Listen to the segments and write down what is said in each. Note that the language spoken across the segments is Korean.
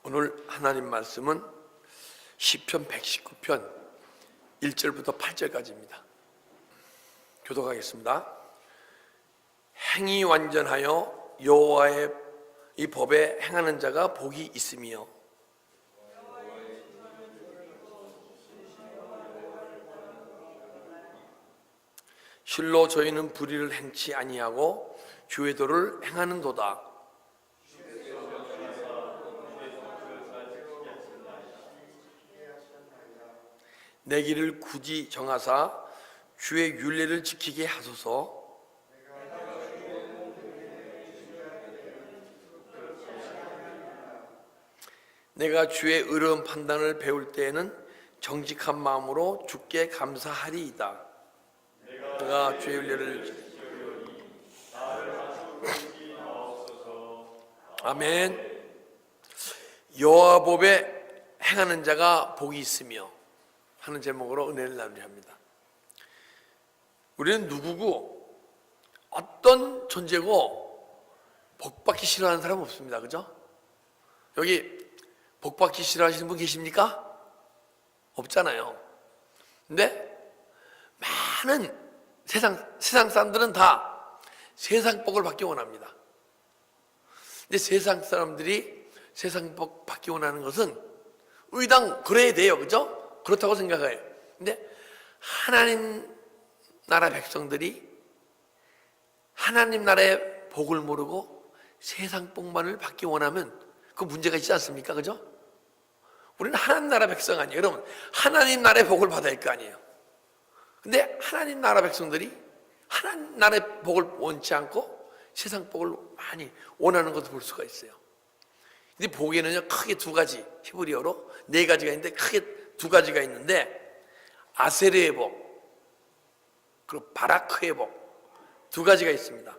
오늘 하나님 말씀은 시편 119편 1절부터 8절까지입니다. 교독하겠습니다. 행위 완전하여 여호와의 이 법에 행하는 자가 복이 있으며 실로 저희는 불의를 행치 아니하고 주의 도를 행하는도다. 내 길을 굳이 정하사 주의 율례를 지키게 하소서. 내가 주의 의로운 판단을 배울 때에는 정직한 마음으로 주께 감사하리이다. 내가 주의 율례를 아멘. 여호와 법에 행하는 자가 복이 있으며 하는 제목으로 은혜를 나누려 합니다. 우리는 누구고 어떤 존재고 복받기 싫어하는 사람 없습니다. 그죠? 여기 복받기 싫어하시는 분 계십니까? 없잖아요. 근데 많은 세상 사람들은 다 세상 복을 받기 원합니다. 근데 세상 사람들이 세상 복 받기 원하는 것은 의당 그래야 돼요. 그죠? 그렇다고 생각해요. 근데 하나님 나라 백성들이 하나님 나라의 복을 모르고 세상 복만을 받기 원하면 그 문제가 있지 않습니까? 그죠? 우리는 하나님 나라 백성 아니에요. 그러면 하나님 나라의 복을 받아야 할 거 아니에요. 근데 하나님 나라 백성들이 하나님 나라의 복을 원치 않고 세상 복을 많이 원하는 것을 볼 수가 있어요. 근데 복에는요 크게 두 가지, 히브리어로 네 가지가 있는데 크게 두 가지가 있는데 아세르의 복 그리고 바라크의 복 두 가지가 있습니다.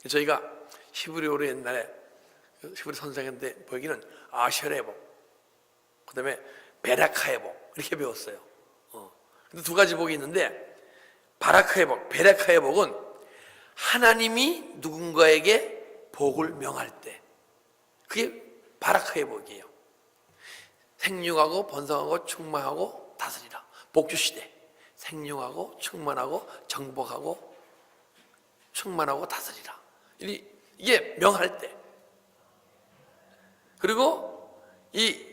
저희가 히브리어로 옛날에 히브리 선생님한테 보기는 아셔레의 복, 그 다음에 베라카의 복 이렇게 배웠어요. 근데 두 가지 복이 있는데 바라크의 복, 베라카의 복은 하나님이 누군가에게 복을 명할 때 그게 바라크의 복이에요. 생육하고 번성하고 충만하고 다스리라. 복주시대. 생육하고 충만하고 정복하고 충만하고 다스리라. 이게 명할 때. 그리고 이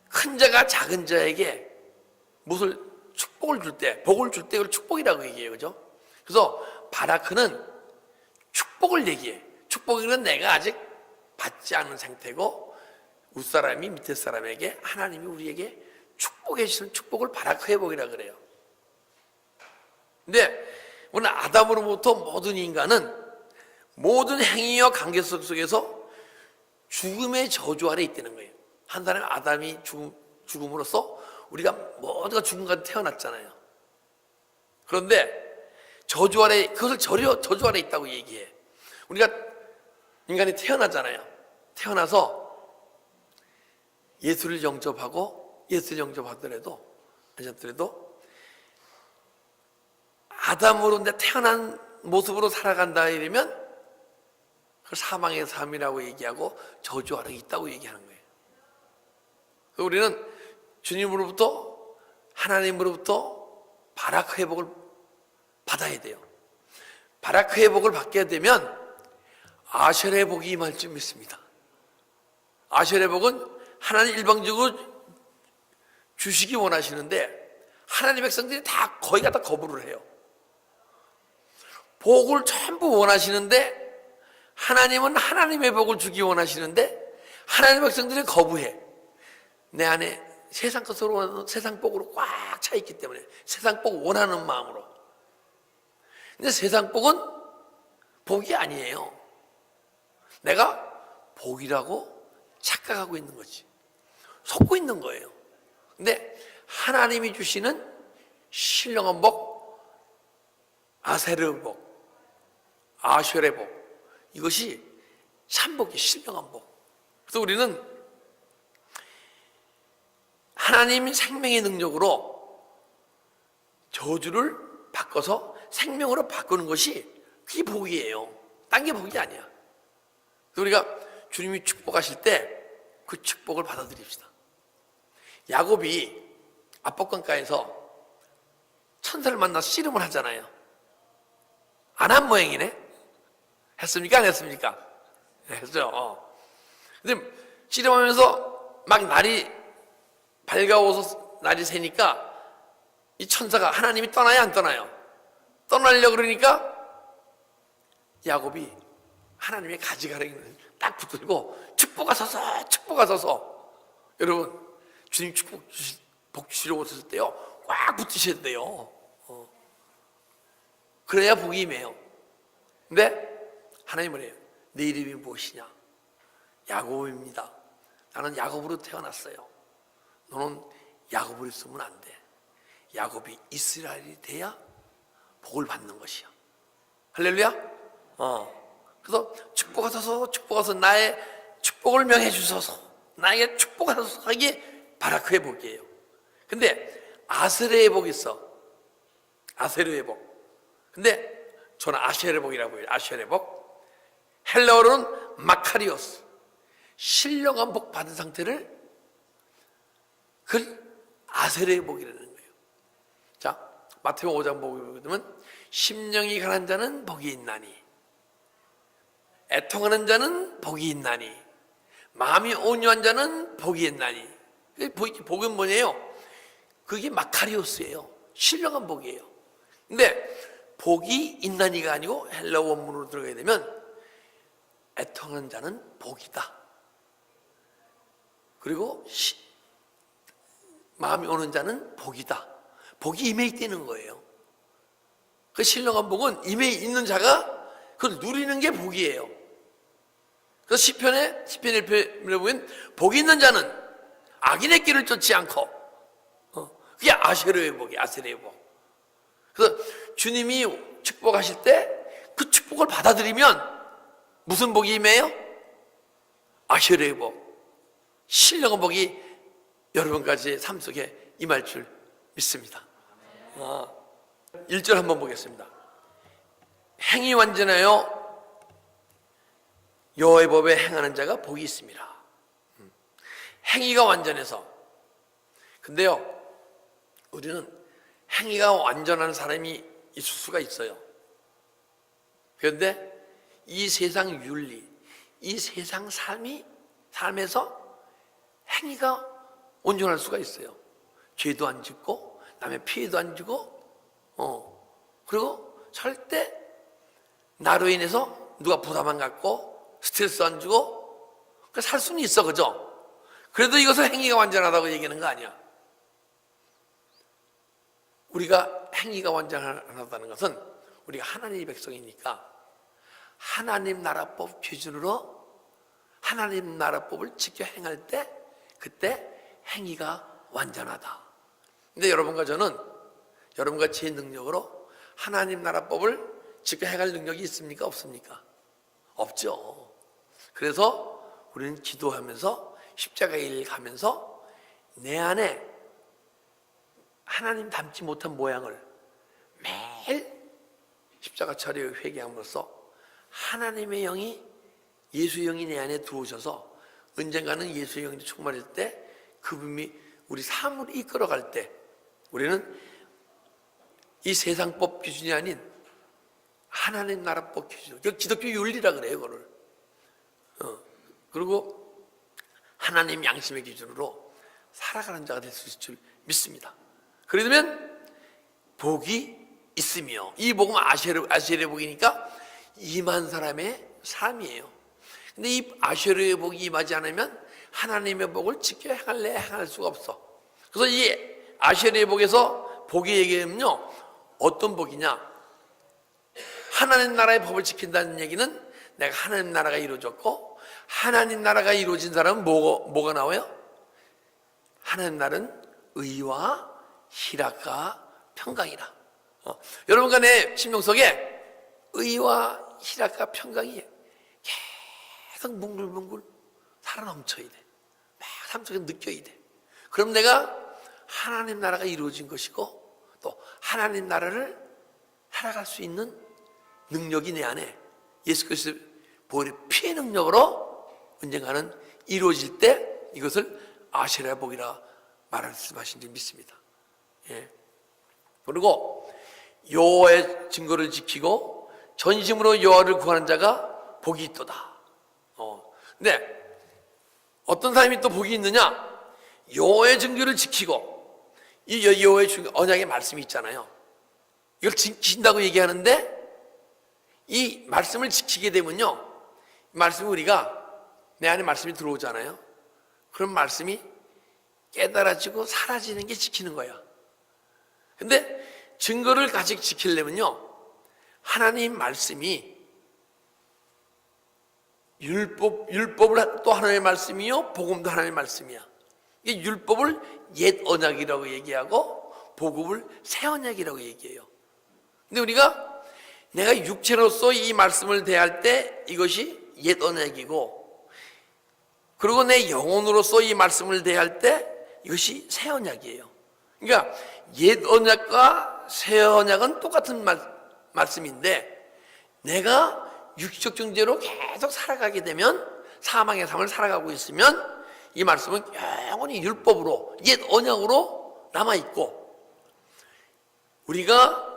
큰 자가 작은 자에게 무엇을 축복을 줄 때, 복을 줄 때 그걸 축복이라고 얘기해요. 그죠? 그래서 바라크는 축복을 얘기해. 축복은 내가 아직 받지 않은 상태고 윗사람이 밑에 사람에게 하나님이 우리에게 축복해 주시는 축복을 바라크의 복이라 그래요. 근데 오늘 아담으로부터 모든 인간은 모든 행위와 관계 속에서 죽음의 저주 아래 있다는 거예요. 한 사람 아담이 죽음으로써 우리가 모두가 죽음까지 태어났잖아요. 그런데 저주 아래, 그것을 저주 아래 있다고 얘기해. 우리가 인간이 태어나잖아요. 태어나서 예수를 영접하더라도 아담으로 태어난 모습으로 살아간다 이러면 그걸 사망의 삶이라고 얘기하고 저주 아래 있다고 얘기하는 거예요. 우리는 주님으로부터 하나님으로부터 바라크 회복을 받아야 돼요. 바라크 회복을 받게 되면 아셜의 복이 임할 줄 믿습니다. 아셜의 복은 하나님 일방적으로 주시기 원하시는데 하나님 백성들이 다 거의 다 거부를 해요. 복을 전부 원하시는데 하나님은 하나님의 복을 주기 원하시는데 하나님 백성들이 거부해. 내 안에 세상 것으로 세상 복으로 꽉 차 있기 때문에 세상 복 원하는 마음으로. 근데 세상 복은 복이 아니에요. 내가 복이라고 착각하고 있는 거지. 속고 있는 거예요. 근데 하나님이 주시는 신령한 복, 아세르 복, 아셜의 복, 이것이 참복이 신령한 복. 그래서 우리는 하나님이 생명의 능력으로 저주를 바꿔서 생명으로 바꾸는 것이 그게 복이에요. 딴 게 복이 아니야. 그래서 우리가 주님이 축복하실 때 그 축복을 받아들입시다. 야곱이 압박강가에서 천사를 만나서 씨름을 하잖아요. 안 한 모양이네. 했습니까? 안 했습니까? 했죠. 근데 씨름하면서 막 날이 밝아오서 날이 새니까 이 천사가, 하나님이 떠나요, 안 떠나요? 떠나려고 그러니까 야곱이 하나님의 가지가랑이를 딱 붙들고 축복하소서. 여러분, 주님 복 주시려고 오셨을 때요, 꽉 붙으셔야 돼요. 그래야 복이 임해요. 근데 하나님은 해요. 내 이름이 무엇이냐? 야곱입니다. 나는 야곱으로 태어났어요. 너는 야곱으로 있으면 안 돼. 야곱이 이스라엘이 돼야 복을 받는 것이야. 할렐루야? 그래서 축복하소서 나의 축복을 명해 주소서, 나에게 축복하소서 하기에 바라크의 복이에요. 근데 아세르의 복이 있어. 아세르의 복. 근데 저는 아쉐르의 복이라고 해요. 아쉐르의 복. 헬라어로는 마카리오스. 신령한 복 받은 상태를 그걸 아세르의 복이라는 거예요. 자, 마태복음 5장 보게 되면 심령이 강한 자는 복이 있나니, 애통하는 자는 복이 있나니, 마음이 온유한 자는 복이 있나니. 복은 뭐예요? 그게 마카리오스예요. 신령한 복이에요. 근데 복이 있나니가 아니고 헬라 원문으로 들어가게 되면 애통하는 자는 복이다. 그리고 마음이 오는 자는 복이다. 복이 임해 있다는 거예요. 그 신령한 복은 임해 있는 자가 그걸 누리는 게 복이에요. 그래서 시편 1편에 보면 복이 있는 자는 악인의 길을 쫓지 않고, 그게 아세르의 복이에요. 아세르의 복. 그래서 주님이 축복하실 때 그 축복을 받아들이면 무슨 복이 임해요? 아세르의 복, 신령한 복이 여러분까지의 삶 속에 임할 줄 믿습니다. 1절 한번 보겠습니다. 행위 완전하여 여호와의 법에 행하는 자가 복이 있습니다. 행위가 완전해서. 근데요, 우리는 행위가 완전한 사람이 있을 수가 있어요. 그런데 이 세상 윤리, 이 세상 삶에서 행위가 온전할 수가 있어요. 죄도 안 짓고 남의 피해도 안 주고, 그리고 절대 나로 인해서 누가 부담 안 갖고 스트레스 안 주고 살 수는 있어, 그죠? 그래도 이것을 행위가 완전하다고 얘기하는 거 아니야. 우리가 행위가 완전하다는 것은 우리가 하나님의 백성이니까 하나님 나라법 기준으로 하나님 나라법을 지켜 행할 때 그때 행위가 완전하다. 근데 여러분과 저는 여러분과 제 능력으로 하나님 나라법을 지켜 행할 능력이 있습니까? 없습니까? 없죠. 그래서 우리는 기도하면서 십자가의 일 가면서 내 안에 하나님 닮지 못한 모양을 매일 십자가 처리에 회개함으로써 하나님의 영이, 예수의 영이 내 안에 들어오셔서 언젠가는 예수의 영이 충만할 때 그분이 우리 삶을 이끌어갈 때 우리는 이 세상법 기준이 아닌 하나님 나라법 기준, 기독교 윤리라 그래요, 그거를. 그리고 하나님 양심의 기준으로 살아가는 자가 될 수 있을 줄 믿습니다. 그러면 복이 있으며, 이 복은 아쉐르의 복이니까 임한 사람의 삶이에요. 근데 이 아쉐르의 복이 임하지 않으면 하나님의 복을 지켜 행할 수가 없어. 그래서 이 아쉐르의 복에서 복이 얘기하면요, 어떤 복이냐? 하나님 나라의 법을 지킨다는 얘기는 내가 하나님 나라가 이루어졌고, 하나님 나라가 이루어진 사람은 뭐가 나와요? 하나님 나라는 의와 희락과 평강이라. 여러분과 내 심령 속에 의와 희락과 평강이 계속 뭉글뭉글 살아 넘쳐야 돼. 막 삶 속에 느껴야 돼. 그럼 내가 하나님 나라가 이루어진 것이고 또 하나님 나라를 살아갈 수 있는 능력이 내 안에 예수 그리스도의 보혈의 피의 능력으로 언젠가는 이루어질 때 이것을 아세라 복이라 말씀하신 줄 믿습니다. 예. 그리고 여호와의 증거를 지키고 전심으로 여호와를 구하는 자가 복이 있도다. 근데 어떤 사람이 또 복이 있느냐? 여호와의 증거를 지키고, 이 여호와의 언약의 말씀이 있잖아요. 이걸 지킨다고 얘기하는데 이 말씀을 지키게 되면요, 이 말씀이 우리가 내 안에 말씀이 들어오잖아요. 그런 말씀이 깨달아지고 사라지는 게 지키는 거야. 근데 증거를 같이 지키려면요, 하나님 말씀이 율법을 또 하나님의 말씀이요, 복음도 하나님의 말씀이야. 이 율법을 옛 언약이라고 얘기하고 복음을 새 언약이라고 얘기해요. 근데 우리가 내가 육체로서 이 말씀을 대할 때 이것이 옛 언약이고, 그리고 내 영혼으로서 이 말씀을 대할 때 이것이 새 언약이에요. 그러니까 옛 언약과 새 언약은 똑같은 말씀인데, 내가 육적 존재로 계속 살아가게 되면, 사망의 삶을 살아가고 있으면 이 말씀은 영원히 율법으로, 옛 언약으로 남아있고, 우리가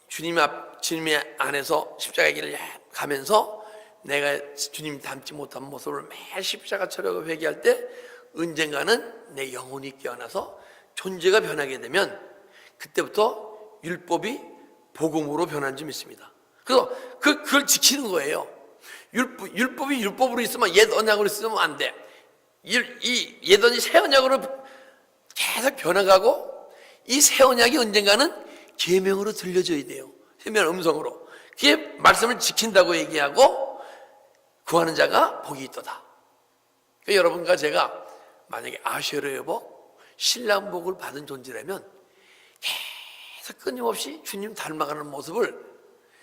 주님의 안에서 십자가 길을 가면서 내가 주님 닮지 못한 모습을 매일 십자가 처리하고 회개할 때 언젠가는 내 영혼이 깨어나서 존재가 변하게 되면 그때부터 율법이 복음으로 변하는 줄 믿습니다. 그래서 그걸 지키는 거예요. 율법이 율법으로 있으면 옛 언약으로 있으면 안 돼. 이 옛 언약이 새 언약으로 계속 변해가고, 이 새 언약이 언젠가는 계명으로 들려줘야 돼요. 계명 음성으로. 그게 말씀을 지킨다고 얘기하고 구하는 자가 복이 있도다. 그러니까 여러분과 제가 만약에 아쉐르의 복, 신랑 복을 받은 존재라면 계속 끊임없이 주님 닮아가는 모습을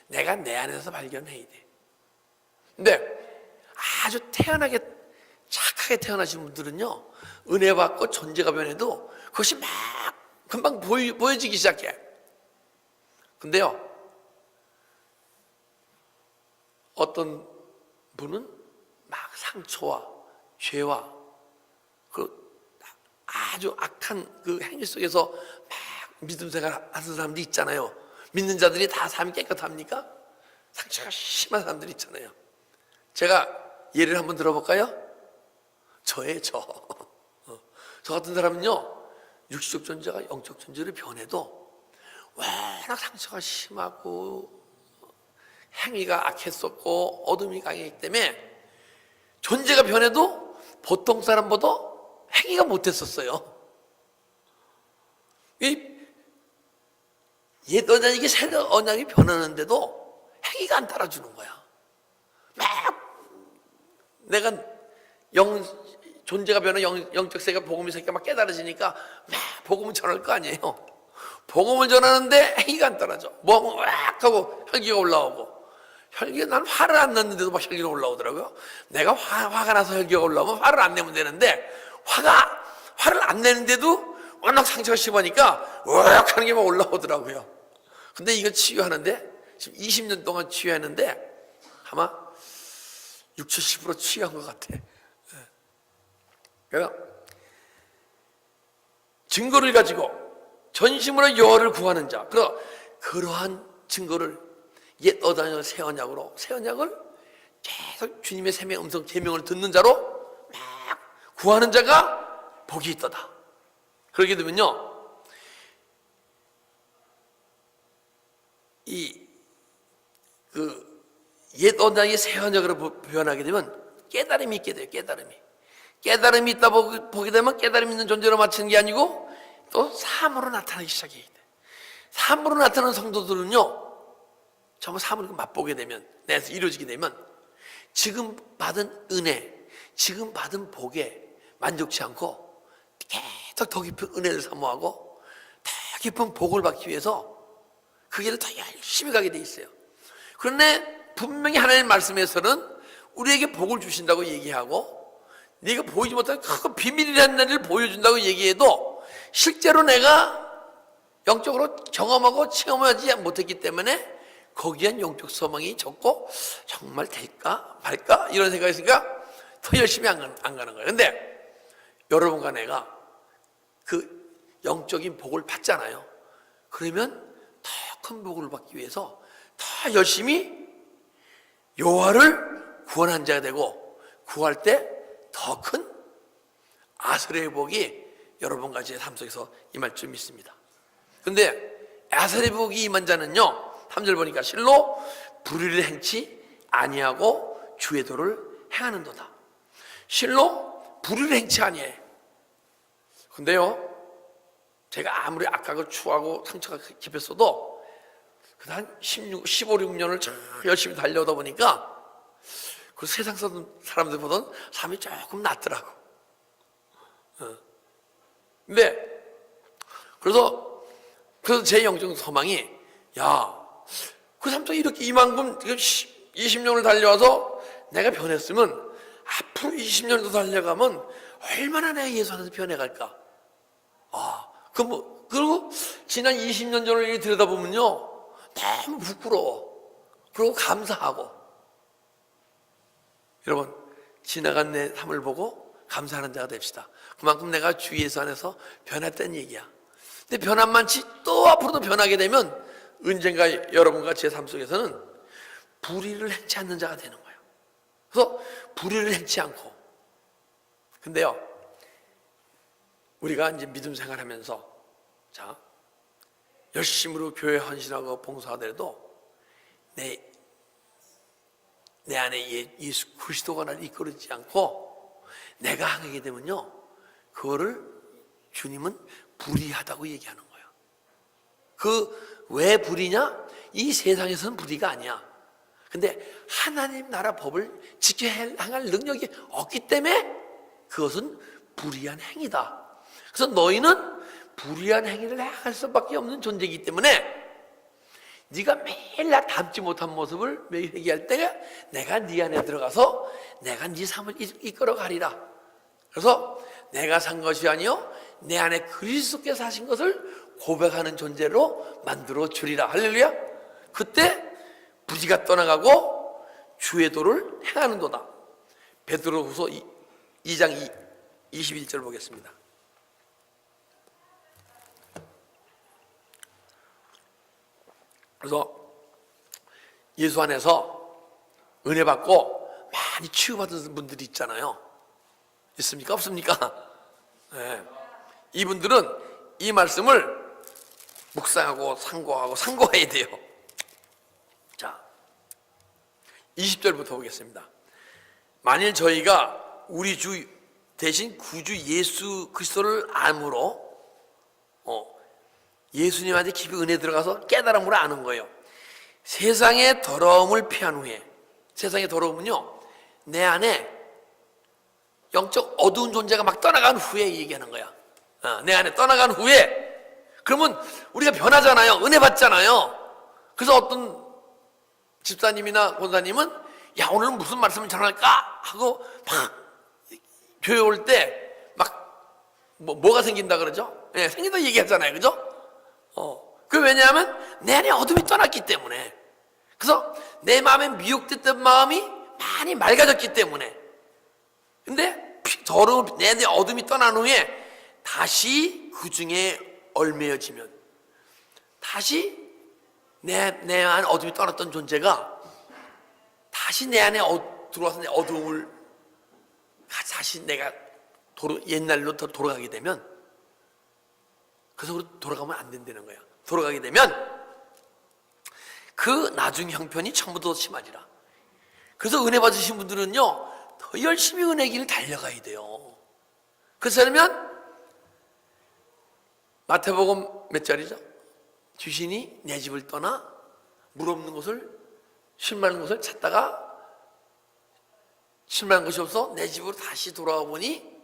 내가 내 안에서 발견해야 돼. 근데 아주 태연하게 착하게 태어나신 분들은요, 은혜 받고 존재가 변해도 그것이 막 금방 보여지기 시작해. 근데요, 어떤 분은 막 상처와 죄와 그 아주 악한 그 행위 속에서 막 믿음 생활 하는 사람들이 있잖아요. 믿는 자들이 다 삶이 깨끗합니까? 상처가 심한 사람들이 있잖아요. 제가 예를 한번 들어볼까요? 저예요, 저. 저 같은 사람은요, 육신적 존재가 영적 존재로 변해도 워낙 상처가 심하고 행위가 악했었고 어둠이 강했기 때문에 존재가 변해도 보통 사람보다 행위가 못했었어요. 옛 언약이 새 언약이 변하는데도 행위가 안 따라주는 거야. 막 내가 존재가 변한 영적 세계가 복음의 세계가 막 깨달아지니까 막 복음을 전할 거 아니에요. 복음을 전하는데 행위가 안 따라져. 뭐 하면 왁 하고 혈기가 올라오고, 혈기가, 난 화를 안 냈는데도 막 혈기가 올라오더라고요. 내가 화가 나서 혈기가 올라오면 화를 안 내면 되는데, 화를 안 내는데도 워낙 상처가 심하니까 왁 하는 게 막 올라오더라고요. 근데 이걸 치유하는데 지금 20년 동안 치유했는데 아마 60, 70% 치유한 것 같아. 그래서 증거를 가지고 전심으로 여호와를 구하는 자, 그러한 증거를 옛 언약을 새 언약으로, 새 언약을 계속 주님의 샘의 음성 계명을 듣는 자로 막 구하는 자가 복이 있도다. 그렇게 되면요, 옛 언약이 새 언약으로 변하게 되면 깨달음이 있게 돼요. 깨달음이 있다 보게 되면 깨달음 있는 존재로 맞추는 게 아니고 또 삶으로 나타나기 시작해야 돼. 삶으로 나타나는 성도들은요, 정말 삶을 맛보게 되면, 내에서 이루어지게 되면 지금 받은 은혜, 지금 받은 복에 만족치 않고 계속 더 깊은 은혜를 사모하고 더 깊은 복을 받기 위해서 그 길을 더 열심히 가게 돼 있어요. 그런데 분명히 하나님 말씀에서는 우리에게 복을 주신다고 얘기하고, 네가 보이지 못한 큰 비밀이라는 날을 보여준다고 얘기해도 실제로 내가 영적으로 경험하고 체험하지 못했기 때문에 거기엔 영적 소망이 적고 정말 될까 말까 이런 생각이 있으니까 더 열심히 안 가는 거예요. 근데 여러분과 내가 그 영적인 복을 받잖아요. 그러면 더 큰 복을 받기 위해서 더 열심히 여호와를 구원한 자가 되고, 구할 때 더 큰 아설의 복이 여러분과 제 삶 속에서 임할 줄 믿습니다. 근데 아설의 복이 임한 자는요, 3절 보니까 실로 불의를 행치 아니하고 주의 도를 행하는도다. 실로 불의를 행치 아니해. 근데요, 제가 아무리 악하고 추하고 상처가 깊었어도 한 15, 16년을 열심히 달려오다 보니까 그 세상 사람들보다는 삶이 조금 낫더라고. 근데 그래서 제 영적 소망이, 그 삶 속에 이렇게 이만큼 20년을 달려와서 내가 변했으면 앞으로 20년도 달려가면 얼마나 내가 예수 안에서 변해갈까. 그리고 지난 20년 전을 들여다보면요, 너무 부끄러워. 그리고 감사하고. 여러분, 지나간 내 삶을 보고 감사하는 자가 됩시다. 그만큼 내가 주 예수 안에서 변했다는 얘기야. 근데 변한 만치 또 앞으로도 변하게 되면 언젠가 여러분과 제 삶 속에서는 불의를 행치 않는 자가 되는 거예요. 그래서 불의를 행치 않고. 근데요, 우리가 이제 믿음 생활하면서, 자, 열심으로 교회 헌신하고 봉사하더라도 내 안에 예수 그리스도가 나를 이끌지 않고 내가 하게 되면요, 그거를 주님은 불의하다고 얘기하는 거예요. 왜 불의냐? 이 세상에서는 불의가 아니야. 근데 하나님 나라 법을 지켜야 할 능력이 없기 때문에 그것은 불의한 행위다. 그래서 너희는 불의한 행위를 할 수밖에 없는 존재이기 때문에 네가 매일 나 닮지 못한 모습을 매일 회개할 때 내가 네 안에 들어가서 내가 네 삶을 이끌어 가리라. 그래서 내가 산 것이 아니요 내 안에 그리스도께서 하신 것을 고백하는 존재로 만들어 주리라. 할렐루야. 그때 부지가 떠나가고 주의 도를 행하는도다. 베드로후서 2장 21절 보겠습니다. 그래서 예수 안에서 은혜 받고 많이 치유받은 분들이 있잖아요. 있습니까? 없습니까? 네. 이분들은 이 말씀을 묵상하고 상고해야 돼요. 자, 20절부터 보겠습니다. 만일 저희가 우리 주 대신 구주 예수 그리스도를 알므로 예수님한테 깊이 은혜 들어가서 깨달음으로 아는 거예요. 세상의 더러움을 피한 후에, 세상의 더러움은요, 내 안에 영적 어두운 존재가 막 떠나간 후에 얘기하는 거야. 내 안에 떠나간 후에, 그러면 우리가 변하잖아요. 은혜 받잖아요. 그래서 어떤 집사님이나 권사님은 야, 오늘은 무슨 말씀을 전할까? 하고 막 교회 올 때 막 뭐가 생긴다 그러죠? 네, 생긴다 얘기하잖아요. 그죠? 그 왜냐하면 내 안에 어둠이 떠났기 때문에. 그래서 내 마음에 미혹됐던 마음이 많이 맑아졌기 때문에. 근데 더러운 내 안에 어둠이 떠난 후에 다시 그 중에 얽매여지면 다시 내 안에 어둠이 떠났던 존재가 다시 내 안에 들어와서 내 어둠을 다시 내가 옛날로 돌아가게 되면, 그래서 돌아가면 안 된다는 거야. 돌아가게 되면 그 나중 형편이 처음부터 심하지라. 그래서 은혜 받으신 분들은요, 더 열심히 은혜 길을 달려가야 돼요. 그래서 그러면 마태복음 몇 절이죠? 귀신이 내 집을 떠나 물 없는 곳을, 쉴만한 곳을 찾다가 쉴만한 곳이 없어 내 집으로 다시 돌아와 보니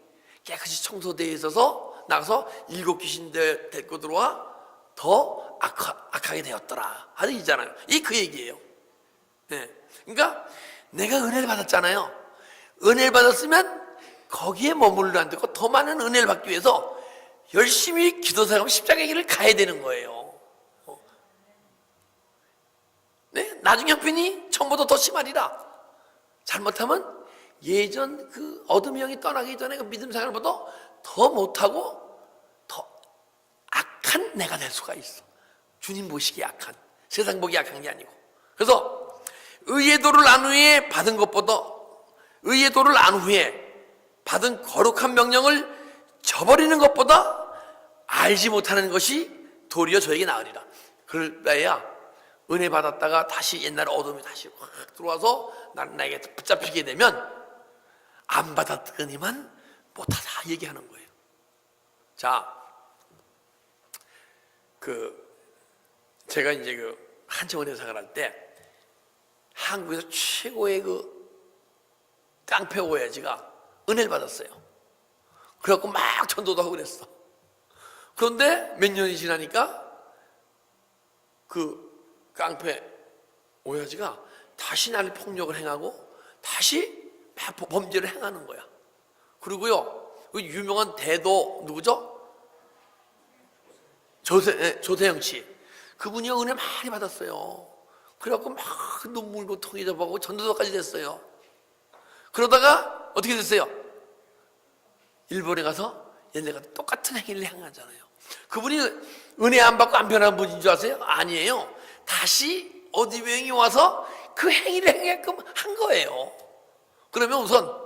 깨끗이 청소되어 있어서 나가서 7 귀신 데리고 들어와 더 악하게 되었더라 하는 얘기잖아요. 이 그 얘기예요. 네. 그러니까 내가 은혜를 받았잖아요. 은혜를 받았으면 거기에 머물러 안 되고 더 많은 은혜를 받기 위해서 열심히 기도사하고 십자가의 길을 가야 되는 거예요. 네? 나중 형편이 처음보다 더 심하리라. 잘못하면 예전 그 어둠이 영이 떠나기 전에 그 믿음 생활보다 더 못하고 더 악한 내가 될 수가 있어. 주님 보시기에 약한, 세상 보기 약한 게 아니고. 그래서 의의 도를 안 후에 받은 것보다 의의 도를 안 후에 받은 거룩한 명령을 저버리는 것보다 알지 못하는 것이 도리어 저에게 나으리라. 그럴때야 은혜 받았다가 다시 옛날 어둠이 다시 확 들어와서 나에게 붙잡히게 되면 안 받았더니만 못하다 얘기하는 거예요. 자, 제가 이제 한참 은혜 생활할 때 한국에서 최고의 깡패 오야지가 은혜를 받았어요. 그래갖고 막 전도도 하고 그랬어. 그런데 몇 년이 지나니까 그 깡패 오야지가 다시 나를 폭력을 행하고 다시 막 범죄를 행하는 거야. 그리고요, 그 유명한 대도 누구죠? 조세영 씨. 그분이 은혜 많이 받았어요. 그래갖고 막 눈물고 통이 접하고 전도서까지 됐어요. 그러다가 어떻게 됐어요? 일본에 가서 얘네가 똑같은 행위를 행하잖아요. 그분이 은혜 안 받고 안 변한 분인 줄 아세요? 아니에요. 다시 어디명이 와서 그 행위를 행게끔 한 거예요. 그러면 우선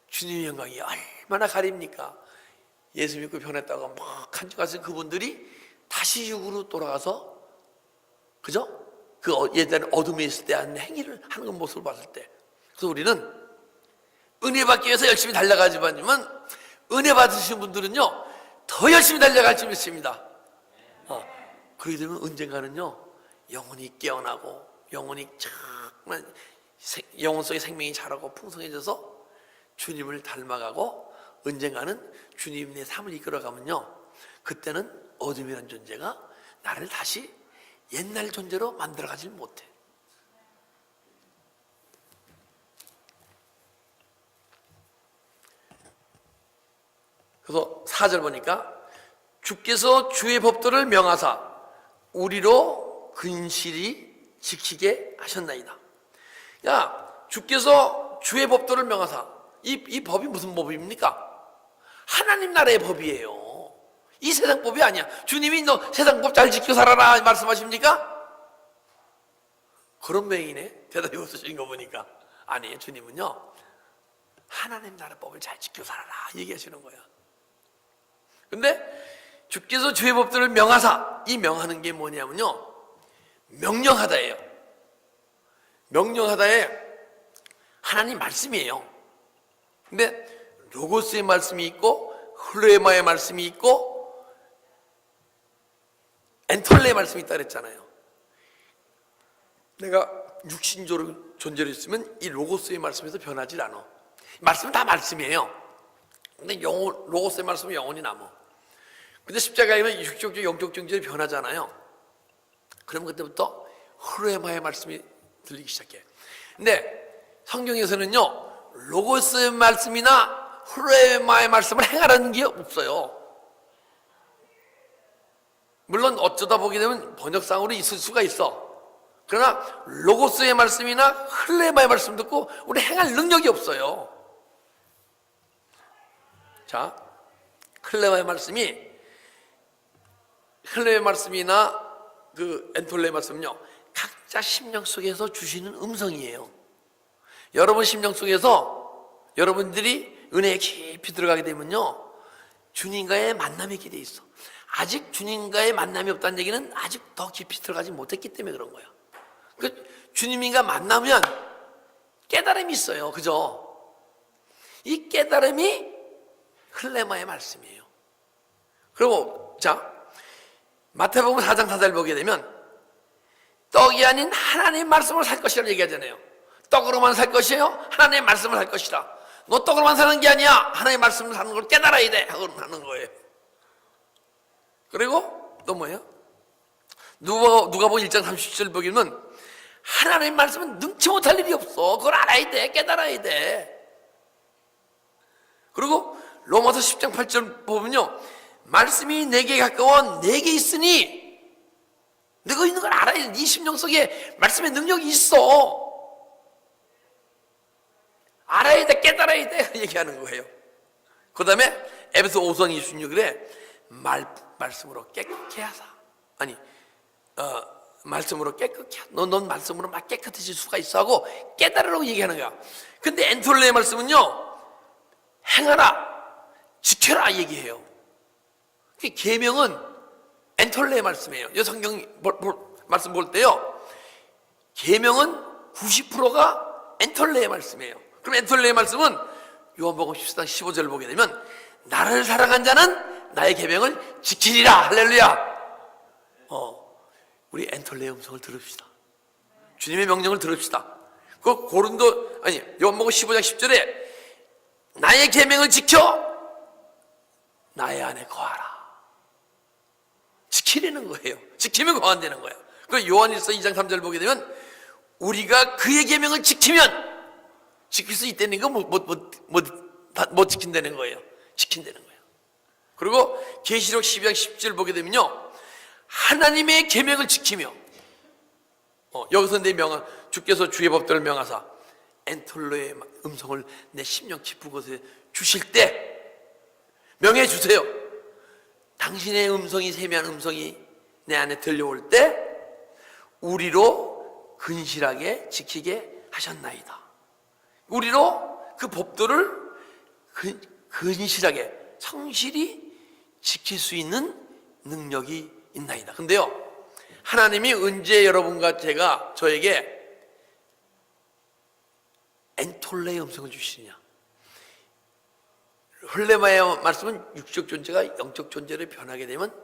주님의 영광이 얼마나 가립니까? 예수 믿고 변했다고 막 간증하신 그분들이 다시 육으로 돌아가서, 그죠? 그 예전에 어둠에 있을 때 하는 행위를 하는 모습을 봤을 때, 그래서 우리는 은혜 받기 위해서 열심히 달려가지만 은혜 받으신 분들은요 더 열심히 달려갈 줄 믿습니다. 그러게 되면 언젠가는요 영혼이 깨어나고 영혼이 정말 영혼 속의 생명이 자라고 풍성해져서 주님을 닮아가고 언젠가는 주님 내 삶을 이끌어가면요, 그때는 어둠이라는 존재가 나를 다시 옛날 존재로 만들어가지 못해. 그래서 4절 보니까 주께서 주의 법도를 명하사 우리로 근실히 지키게 하셨나이다. 야, 주께서 주의 법도를 명하사, 이 법이 무슨 법입니까? 하나님 나라의 법이에요. 이 세상 법이 아니야. 주님이 너 세상 법 잘 지켜 살아라 말씀하십니까? 그런 명이네. 대답이 없으신 거 보니까. 아니에요. 주님은요 하나님 나라 법을 잘 지켜 살아라 얘기하시는 거야. 근데 주께서 주의 법들을 명하사, 이 명하는 게 뭐냐면요 명령하다예요. 명령하다에 하나님 말씀이에요. 근데 로고스의 말씀이 있고 흘레마의 말씀이 있고 엔톨레의 말씀이 있다 그랬잖아요. 내가 육신적으로 존재로 있으면 이 로고스의 말씀에서 변하지 않아. 말씀은 다 말씀이에요. 근데 로고스의 말씀은 영원히 남아. 근데 십자가에는 육적적 영적 존재로 변하잖아요. 그럼 그때부터 흐레마의 말씀이 들리기 시작해. 근데 성경에서는요 로고스의 말씀이나 흐레마의 말씀을 행하라는 게 없어요. 물론 어쩌다 보게 되면 번역상으로 있을 수가 있어. 그러나 로고스의 말씀이나 흐레마의 말씀 듣고 우리 행할 능력이 없어요. 자, 흐레마의 말씀이나 그 엔톨레의 말씀은요 각자 심령 속에서 주시는 음성이에요. 여러분 심령 속에서 여러분들이 은혜에 깊이 들어가게 되면요 주님과의 만남이 있게 돼 있어. 아직 주님과의 만남이 없다는 얘기는 아직 더 깊이 들어가지 못했기 때문에 그런 거야. 주님과 만나면 깨달음이 있어요. 그죠? 이 깨달음이 흘레마의 말씀이에요. 그리고 자, 마태복음 4장 4절 보게 되면 떡이 아닌 하나님의 말씀으로 살 것이라고 얘기하잖아요. 떡으로만 살 것이에요? 하나님의 말씀을 살 것이라. 너 떡으로만 사는 게 아니야. 하나님의 말씀을 사는 걸 깨달아야 돼 하고 하는 거예요. 그리고 또 뭐예요? 누가복음 1장 30절 보기는 하나님의 말씀은 능치 못할 일이 없어. 그걸 알아야 돼. 깨달아야 돼. 그리고 로마서 10장 8절 보면요 말씀이 내게 가까워 내게 있으니 너가 있는 걸 알아야 돼. 네 심령 속에 말씀의 능력이 있어. 알아야 돼. 깨달아야 돼. 얘기하는 거예요. 그 다음에 에베소 5장 26절에 말씀으로 깨끗게 하사. 아니 말씀으로 깨끗게 넌 말씀으로 막 깨끗해질 수가 있어 하고 깨달으라고 얘기하는 거야. 근데 엔톨레의 말씀은요, 행하라, 지켜라 얘기해요. 계명은 엔톨레의 말씀이에요. 이 성경 말씀 볼 때요, 계명은 90%가 엔톨레의 말씀이에요. 그럼 엔톨레의 말씀은 요한복음 14장 15절을 보게 되면 나를 사랑한 자는 나의 계명을 지키리라. 할렐루야. 우리 엔톨레의 음성을 들읍시다. 주님의 명령을 들읍시다. 그 요한복음 15장 10절에 나의 계명을 지켜 나의 안에 거하라. 지키려는 거예요. 지키면 거한다는 거야. 그 요한일서 2장 3절을 보게 되면 우리가 그의 계명을 지키면 지킬 수 있다는 거 못 지킨다는 거예요. 지킨다는 거예요. 그리고 계시록 12장 10절 보게 되면요, 하나님의 계명을 지키며, 여기서 주께서 주의 법도를 명하사 엔톨레의 음성을 내 심령 깊은 곳에 주실 때 명해 주세요. 당신의 음성이, 세미한 음성이 내 안에 들려올 때 우리로 근실하게 지키게 하셨나이다. 우리로 그 법도를 근실하게 성실히 지킬 수 있는 능력이 있나이다. 근데요, 하나님이 언제 여러분과 저에게 엔톨레의 음성을 주시느냐? 헐레마의 말씀은 육적 존재가 영적 존재로 변하게 되면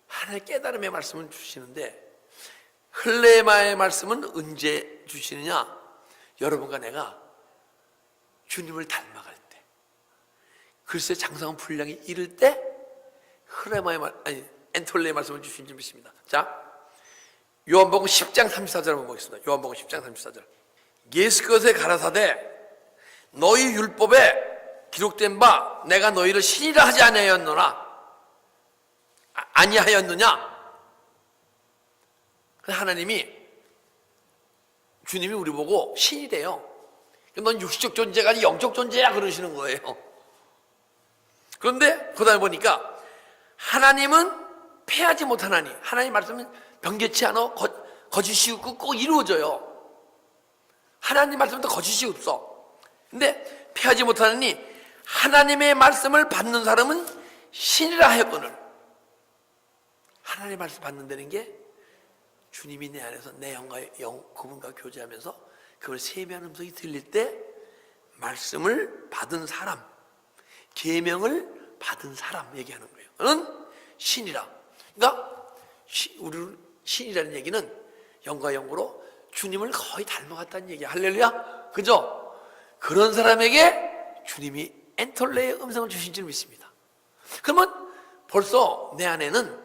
하나님의 깨달음의 말씀을 주시는데, 헐레마의 말씀은 언제 주시느냐? 여러분과 내가 주님을 닮아갈 때, 글쎄 장성한 분량이 이를 때 엔톨레의 말씀을 주신 줄 믿습니다. 자, 요한복음 10장 34절 한번 보겠습니다. 요한복음 10장 34절. 예수께서 가라사대 너희 율법에 기록된 바 내가 너희를 신이라 하지 아니하였느냐? 주님이 우리 보고 신이래요. 넌 육신적 존재가 아니라 영적 존재야 그러시는 거예요. 그런데 그 다음에 보니까 하나님은 패하지 못한 하나님 말씀은 변개치 않아 거짓이 없고 꼭 이루어져요. 하나님 말씀은 또 거짓이 없어. 근데 패하지 못하느니 하나님의 말씀을 받는 사람은 신이라 하였거늘. 하나님의 말씀 받는다는 게 주님이 내 안에서 내 영과 그분과 교제하면서 그걸 세미한 음성이 들릴 때 말씀을 받은 사람, 계명을 받은 사람 얘기하는 거예요. 는 신이라. 그러니까 우리 신이라는 얘기는 영과 영으로 주님을 거의 닮아갔다는 얘기야. 할렐루야. 그죠? 그런 사람에게 주님이 엔톨레의 음성을 주신 줄 믿습니다. 그러면 벌써 내 안에는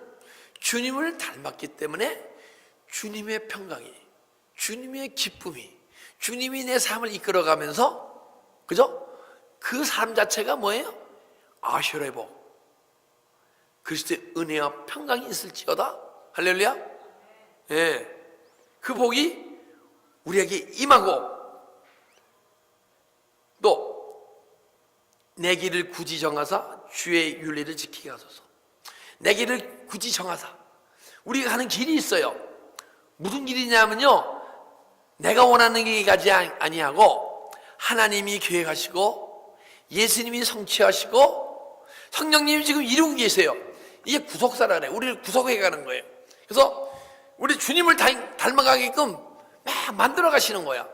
주님을 닮았기 때문에 주님의 평강이, 주님의 기쁨이, 주님이 내 삶을 이끌어가면서, 그죠? 그 삶 자체가 뭐예요? 아셔레 복, 그리스도의 은혜와 평강이 있을지어다. 할렐루야. 예, 그 복이 우리에게 임하고, 또 내 길을 굳이 정하사 주의 윤리를 지키게 하소서. 내 길을 굳이 정하사. 우리가 가는 길이 있어요. 무슨 길이냐면요, 내가 원하는 길이 가지 아니하고 하나님이 계획하시고 예수님이 성취하시고 성령님이 지금 이루고 계세요. 이게 구속사라 그래요. 우리를 구속해 가는 거예요. 그래서 우리 주님을 닮아가게끔 막 만들어 가시는 거야.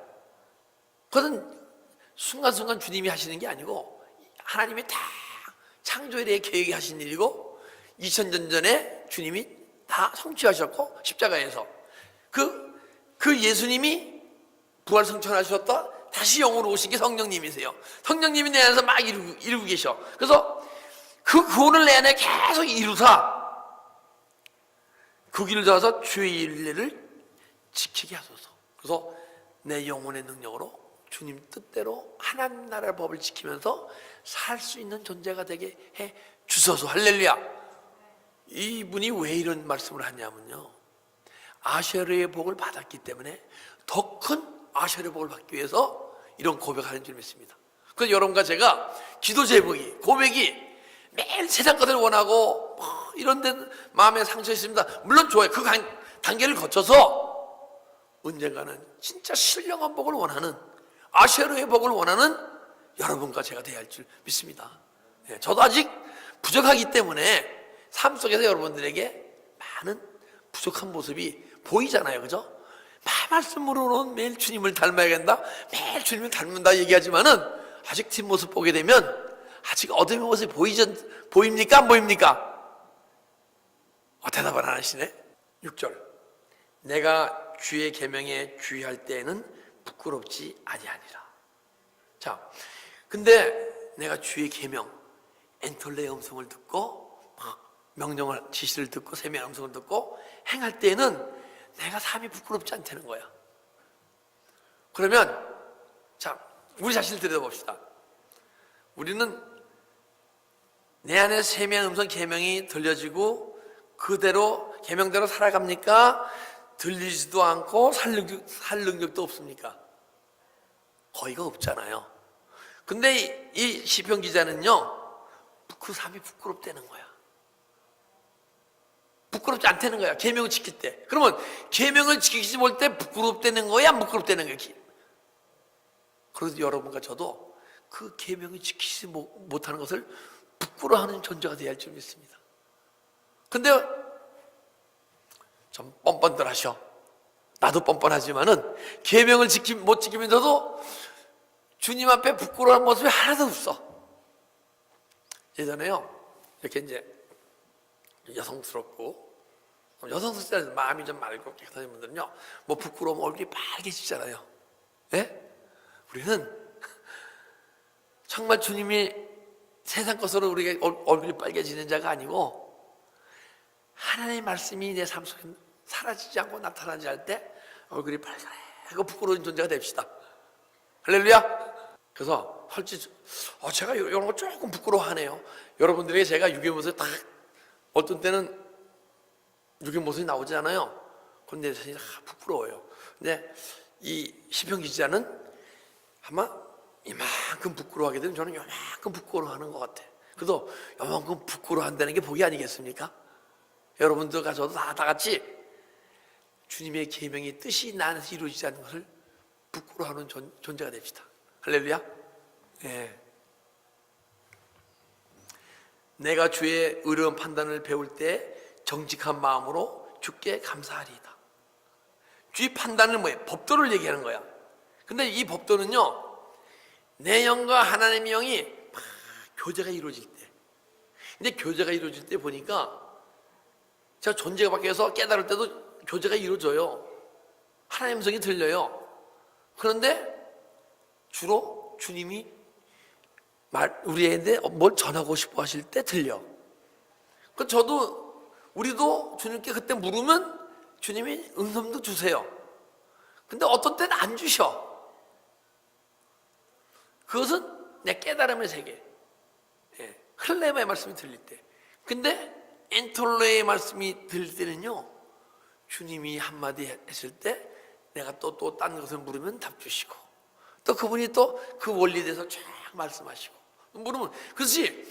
그것은 순간순간 주님이 하시는 게 아니고 하나님이 다 창조에 대해 계획하신 일이고 2000년 전에 주님이 다 성취하셨고 십자가에서 그 예수님이 부활 성천하셨다 다시 영으로 오신 게 성령님이세요. 성령님이 내 안에서 막 이루고 계셔. 그래서 그 구원을 내 안에 계속 이루사 그 길을 잡아서 주의 일례를 지키게 하소서. 그래서 내 영혼의 능력으로 주님 뜻대로 하나님 나라의 법을 지키면서 살 수 있는 존재가 되게 해 주소서. 할렐루야. 이분이 왜 이런 말씀을 하냐면요, 아셔르의 복을 받았기 때문에 더 큰 아셔르의 복을 받기 위해서 이런 고백하는 줄 믿습니다. 그래서 여러분과 제가 기도 제목이, 고백이 매일 세상 것을 원하고 이런 데 마음에 상처 있습니다. 물론 좋아요. 그 단계를 거쳐서 언젠가는 진짜 신령한 복을 원하는, 아쉐르의 복을 원하는 여러분과 제가 돼야 할 줄 믿습니다. 저도 아직 부족하기 때문에 삶 속에서 여러분들에게 많은 부족한 모습이 보이잖아요. 그죠? 말씀으로는 매일 주님을 닮아야 된다, 매일 주님을 닮는다 얘기하지만은 아직 뒷모습 보게 되면 아직 어둠의 모습이 보입니까? 안 보입니까? 대답을 안 하시네. 6절, 내가 주의 계명에 주의할 때에는 부끄럽지 아니하니라. 자, 근데 내가 주의 계명, 엔톨레의 음성을 듣고 명령을, 지시를 듣고 세미한 음성을 듣고 행할 때에는 내가 삶이 부끄럽지 않다는 거야. 그러면 자, 우리 자신을 들여다봅시다. 우리는 내 안에 세미한 음성 계명이 들려지고 그대로 계명대로 살아갑니까? 들리지도 않고 살 능력도 없습니까? 거의가 없잖아요. 근데 이 시편 기자는요, 그 삶이 부끄럽다는 거야. 부끄럽지 않다는 거야. 계명을 지킬 때. 그러면 계명을 지키지 못할 때 부끄럽다는 거야, 안 부끄럽다는 거야? 그래서 여러분과 저도 그 계명을 지키지 못하는 것을 부끄러워하는 존재가 되어야 할 줄 믿습니다. 근데 좀 뻔뻔들 하셔. 나도 뻔뻔하지만은 계명을 못 지키면서도 주님 앞에 부끄러워하는 모습이 하나도 없어. 예전에요, 이렇게 이제 여성스럽고 여성스럽지 마음이 좀 맑고 깨끗한 분들은요, 뭐 부끄러우면 얼굴이 빨개지잖아요. 예? 우리는 정말 주님이 세상 것으로 우리가 얼굴이 빨개지는 자가 아니고 하나님의 말씀이 내 삶 속에 사라지지 않고 나타나지 할 때 얼굴이 빨갛고 부끄러운 존재가 됩시다. 할렐루야. 그래서 솔직히 제가 이런 거 조금 부끄러워하네요. 여러분들에게 제가 유교 모습이 딱 어떤 때는 유교 모습이 나오지 않아요. 그런데 사실 부끄러워요. 근데 이 시편 기자는 아마 이만큼 부끄러워하게 되면 저는 요만큼 부끄러워하는 것 같아. 그래도 요만큼 부끄러워한다는 게 복이 아니겠습니까? 여러분들과 저도 다 같이 주님의 계명이 뜻이 나 안에서 이루어지지 않는 것을 부끄러워하는 존재가 됩시다. 할렐루야. 예. 내가 주의 의로운 판단을 배울 때 정직한 마음으로 주께 감사하리이다. 주의 판단은 뭐예요? 법도를 얘기하는 거야. 근데 이 법도는요, 내 영과 하나님의 영이 막 교제가 이루어질 때, 근데 교제가 이루어질 때 보니까 제가 존재가 바뀌어서 깨달을 때도 교제가 이루어져요. 하나님의 음성이 들려요. 그런데 주로 주님이 우리에게 뭘 전하고 싶어 하실 때 들려. 우리도 주님께 그때 물으면 주님이 음성도 주세요. 근데 어떤 때는 안 주셔. 그것은 내 깨달음의 세계, 흘레마의 말씀이 들릴 때. 근데 엔톨레의 말씀이 들릴 때는요, 주님이 한마디 했을 때 내가 또 딴 것을 물으면 답 주시고, 또 그분이 또 그 원리에 대해서 쫙 말씀하시고, 물으면, 그렇지,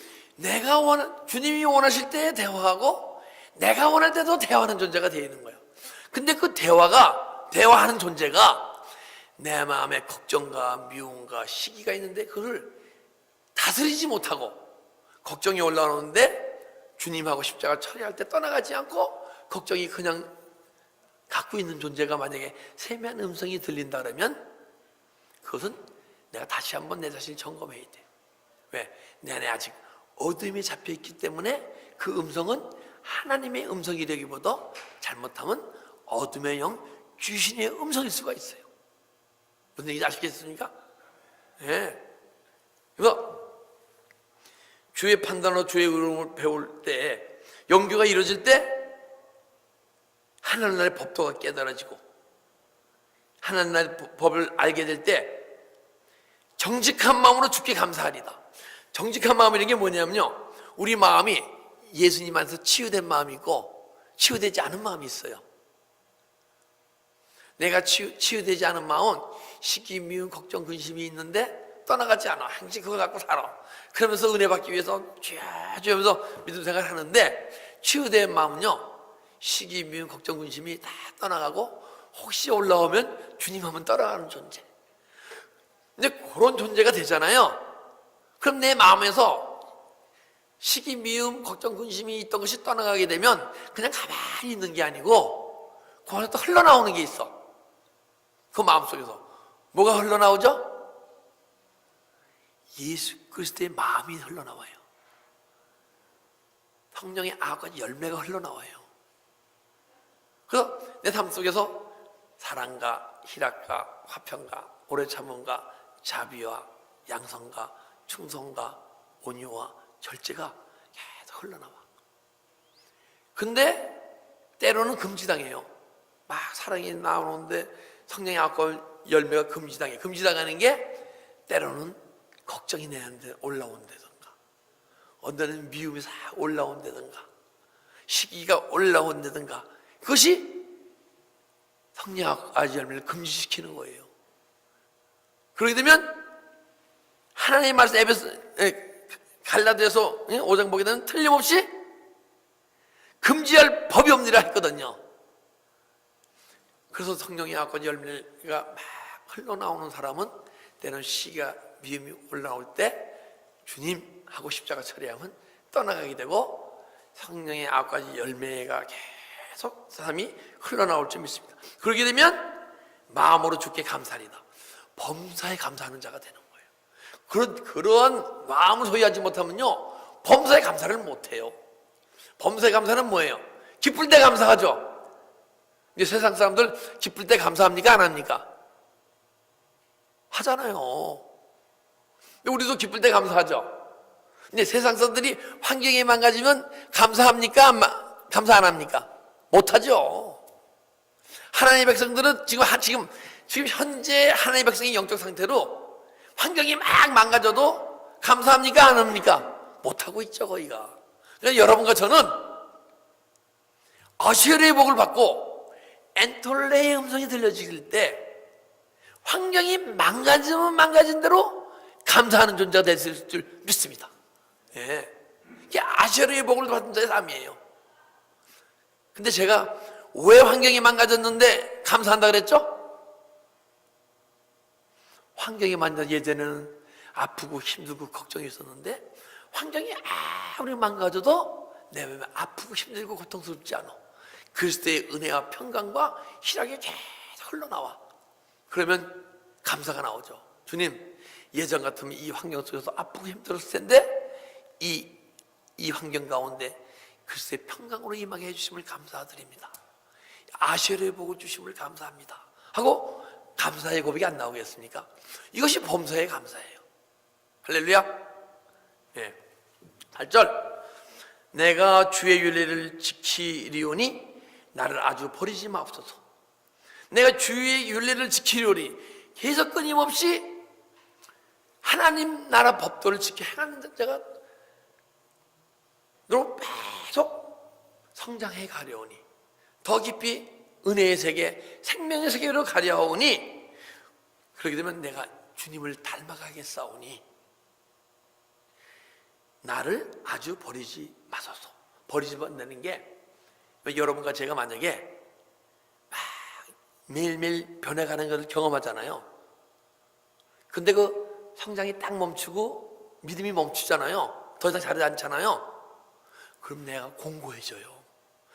주님이 원하실 때 대화하고 내가 원할 때도 대화하는 존재가 되어 있는 거예요. 근데 그 대화하는 존재가 내 마음에 걱정과 미움과 시기가 있는데 그걸 다스리지 못하고 걱정이 올라오는데 주님하고 십자가 처리할 때 떠나가지 않고 걱정이 그냥 갖고 있는 존재가 만약에 세미한 음성이 들린다 그러면 그것은 내가 다시 한번 내 자신을 점검해야 돼. 왜? 내 안에 아직 어둠이 잡혀있기 때문에 그 음성은 하나님의 음성이 되기보다 잘못하면 어둠의 영, 귀신의 음성일 수가 있어요. 무슨 얘기인지 아시겠습니까? 예. 그래서 주의 판단으로 주의 의로움을 배울 때, 영교가 이루어질 때 하나님의 법도가 깨달아지고 하나님의 법을 알게 될 때 정직한 마음으로 주께 감사하리다. 정직한 마음이라는 게 뭐냐면요, 우리 마음이 예수님 안에서 치유된 마음이 있고 치유되지 않은 마음이 있어요. 내가 치유되지 않은 마음은 시기, 미움, 걱정, 근심이 있는데 떠나가지 않아. 항상 그거 갖고 살아. 그러면서 은혜 받기 위해서 쥐어주면서 믿음 생활을 하는데, 치유된 마음은요, 시기, 미움, 걱정, 근심이 다 떠나가고 혹시 올라오면 주님 하면 떠나가는 존재. 이제 그런 존재가 되잖아요. 그럼 내 마음에서 시기, 미움, 걱정, 근심이 있던 것이 떠나가게 되면 그냥 가만히 있는 게 아니고 거기서 또 흘러나오는 게 있어. 그 마음속에서 뭐가 흘러나오죠? 예수 그리스도의 마음이 흘러나와요. 성령의 아과 열매가 흘러나와요. 그래서 내 삶 속에서 사랑과 희락과 화평과 오래 참음과 자비와 양성과 충성과 온유와 절제가 계속 흘러나와. 근데 때로는 금지당해요. 막 사랑이 나오는데 성령의 아과 열매가 금지당해. 금지당하는 게 때로는 걱정이 내한테 올라온다든가, 언제는 미움이 싹 올라온다든가, 시기가 올라온다든가, 그것이 성령의 아과 열매를 금지시키는 거예요. 그렇게 되면 하나님의 말씀 갈라디아서 5장 보게 되면 틀림없이 금지할 법이 없느니라 했거든요. 그래서 성령의 아과 열매가 막 흘러나오는 사람은 때는 시기가 미움이 올라올 때 주님 하고 십자가 처리하면 떠나가게 되고 성령의 아과 열매가 계속 사람이 흘러나올 줄 믿습니다. 그렇게 되면 마음으로 주께 감사하리다. 범사에 감사하는 자가 되는 거예요. 그러한 마음을 소유하지 못하면요, 범사에 감사를 못해요. 범사에 감사는 뭐예요? 기쁠 때 감사하죠. 이제 세상 사람들 기쁠 때 감사합니까? 안 합니까? 하잖아요. 우리도 기쁠 때 감사하죠. 근데 세상 사람들이 환경이 망가지면 감사합니까? 감사 안 합니까? 못하죠. 하나님의 백성들은 지금 현재 하나님의 백성의 영적 상태로 환경이 막 망가져도 감사합니까? 안 합니까? 못하고 있죠, 거기가. 그래서 여러분과 저는 아시르의 복을 받고 엔톨레의 음성이 들려질 때 환경이 망가지면 망가진 대로 감사하는 존재가 됐을 줄 믿습니다. 예. 이게 아시르의 복을 받은 자의 삶이에요. 근데 제가 왜 환경이 망가졌는데 감사한다 그랬죠? 환경이 망가져 예전에는 아프고 힘들고 걱정이 있었는데 환경이 아무리 망가져도 내 마음에 아프고 힘들고 고통스럽지 않아. 그리스도의 은혜와 평강과 희락이 계속 흘러나와. 그러면 감사가 나오죠. 주님, 예전 같으면 이 환경 속에서 아프고 힘들었을 텐데 이 환경 가운데 그리스도의 평강으로 임하게 해주심을 감사드립니다. 아시르의 복을 주심을 감사합니다 하고 감사의 고백이 안 나오겠습니까? 이것이 범사의 감사예요. 할렐루야. 예. 8절, 내가 주의 윤례를 지키리오니 나를 아주 버리지 마옵소서. 내가 주의 윤례를 지키리오니 계속 끊임없이 하나님 나라 법도를 지켜 행하는 자가 로 계속 성장해 가려오니, 더 깊이 은혜의 세계, 생명의 세계로 가려오니, 그렇게 되면 내가 주님을 닮아가겠사오니 나를 아주 버리지 마소서. 버리지 않는 게, 여러분과 제가 만약에 막 매일매일 변해가는 것을 경험하잖아요. 근데 그 성장이 딱 멈추고 믿음이 멈추잖아요. 더 이상 자라지 않잖아요. 그럼 내가 공고해져요.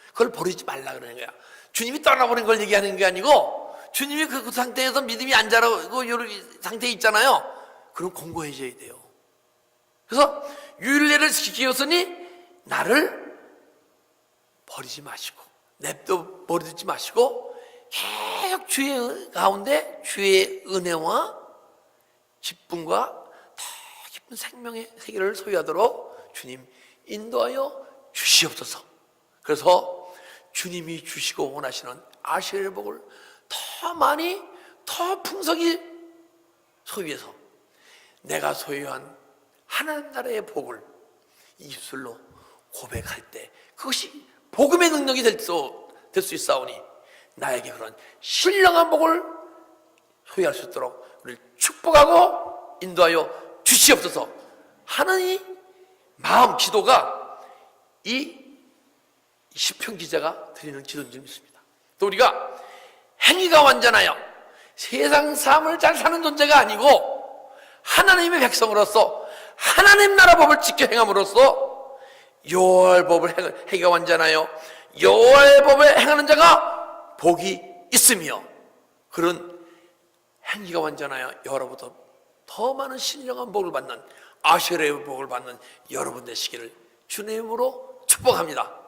그걸 버리지 말라 그러는 거야. 주님이 떠나버린 걸 얘기하는 게 아니고, 주님이 그 상태에서 믿음이 안 자라고 이런 상태에 있잖아요. 그럼 공고해져야 돼요. 그래서 율례를 지키었으니 나를 버리지 마시고, 냅둬 버리지 마시고, 계속 주의 가운데 주의 은혜와 기쁨과 더 깊은 생명의 세계를 소유하도록 주님 인도하여 주시옵소서. 그래서 주님이 주시고 원하시는 아시르의 복을 더 많이, 더 풍성히 소유해서 내가 소유한 하나님 나라의 복을 입술로 고백할 때 그것이 복음의 능력이 될 수 있사오니 나에게 그런 신령한 복을 소유할 수 있도록 우리를 축복하고 인도하여 주시옵소서 하는 이 마음 기도가 이 시편 기자가 드리는 기도인 줄 믿습니다. 또 우리가 행위가 완전하여 세상 삶을 잘 사는 존재가 아니고 하나님의 백성으로서 하나님 나라 법을 지켜 행함으로써 여호와의 법을 행위가 완전하여 여호와의 법을 행하는 자가 복이 있으며 그런 행위가 완전하여 여러분보다 더 많은 신령한 복을 받는 아셔레의 복을 받는 여러분 되시기를 주님으로 축복합니다.